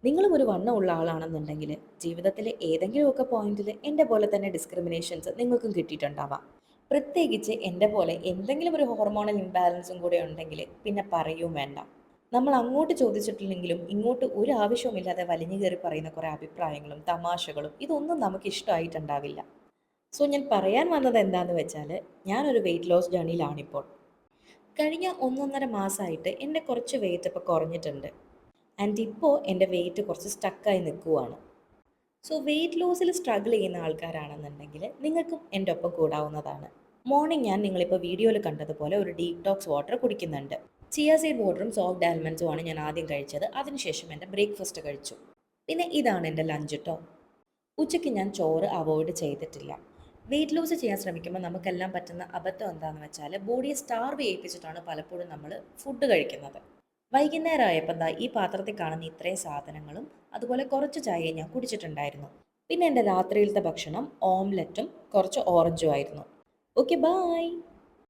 നിങ്ങളും ഒരു വണ്ണമുള്ള ആളാണെന്നുണ്ടെങ്കിൽ ജീവിതത്തിലെ ഏതെങ്കിലുമൊക്കെ പോയിന്റിൽ എൻ്റെ പോലെ തന്നെ ഡിസ്ക്രിമിനേഷൻസ് നിങ്ങൾക്കും കിട്ടിയിട്ടുണ്ടാവാം. പ്രത്യേകിച്ച് എൻ്റെ പോലെ എന്തെങ്കിലും ഒരു ഹോർമോണൽ ഇംബാലൻസും കൂടെ ഉണ്ടെങ്കിൽ പിന്നെ പറയും വേണ്ട. നമ്മൾ അങ്ങോട്ട് ചോദിച്ചിട്ടില്ലെങ്കിലും ഇങ്ങോട്ട് ഒരു ആവശ്യവുമില്ലാതെ വലിഞ്ഞു കയറി പറയുന്ന കുറേ അഭിപ്രായങ്ങളും തമാശകളും ഇതൊന്നും നമുക്ക് ഇഷ്ടമായിട്ടുണ്ടാവില്ല. സോ ഞാൻ പറയാൻ വന്നത് എന്താന്ന് വെച്ചാൽ, ഞാനൊരു വെയിറ്റ് ലോസ് ജേണിയിലാണിപ്പോൾ. കഴിഞ്ഞ ഒന്നൊന്നര മാസമായിട്ട് എൻ്റെ കുറച്ച് വെയിറ്റ് ഇപ്പോൾ കുറഞ്ഞിട്ടുണ്ട്. ആൻഡ് ഇപ്പോൾ എൻ്റെ വെയിറ്റ് കുറച്ച് സ്റ്റക്കായി നിൽക്കുവാണ്. സോ വെയിറ്റ് ലോസിൽ സ്ട്രഗിൾ ചെയ്യുന്ന ആൾക്കാരാണെന്നുണ്ടെങ്കിൽ നിങ്ങൾക്കും എൻ്റെ ഒപ്പം കൂടാവുന്നതാണ്. മോർണിംഗ് ഞാൻ നിങ്ങളിപ്പോൾ വീഡിയോയിൽ കണ്ടതുപോലെ ഒരു ഡീറ്റോക്സ് വാട്ടർ കുടിക്കുന്നുണ്ട്. ചിയ സീഡ് വാട്ടറും സോഫ്റ്റ് ആൽമണ്ട്സും ആണ് ഞാൻ ആദ്യം കഴിച്ചത്. അതിനുശേഷം എൻ്റെ ബ്രേക്ക്ഫാസ്റ്റ് കഴിച്ചു. പിന്നെ ഇതാണ് എൻ്റെ ലഞ്ച് കേട്ടോ. ഉച്ചയ്ക്ക് ഞാൻ ചോറ് അവോയ്ഡ് ചെയ്തിട്ടില്ല. വെയിറ്റ് ലോസ് ചെയ്യാൻ ശ്രമിക്കുമ്പോൾ നമുക്കെല്ലാം പറ്റുന്ന അബദ്ധം എന്താണെന്ന് വെച്ചാൽ ബോഡിയെ സ്റ്റാർവ് ചെയ്യിപ്പിച്ചിട്ടാണ് പലപ്പോഴും നമ്മൾ ഫുഡ് കഴിക്കുന്നത്. വൈകുന്നേരം ആയപ്പോൾ ദാ ഈ പാത്രത്തിൽ കാണുന്ന ഇത്രയും സാധനങ്ങളും അതുപോലെ കുറച്ച് ചായയും ഞാൻ കുടിച്ചിട്ടുണ്ടായിരുന്നു. പിന്നെ എൻ്റെ രാത്രിയിലത്തെ ഭക്ഷണം ഓംലെറ്റും കുറച്ച് ഓറഞ്ചും ആയിരുന്നു. Okay, bye.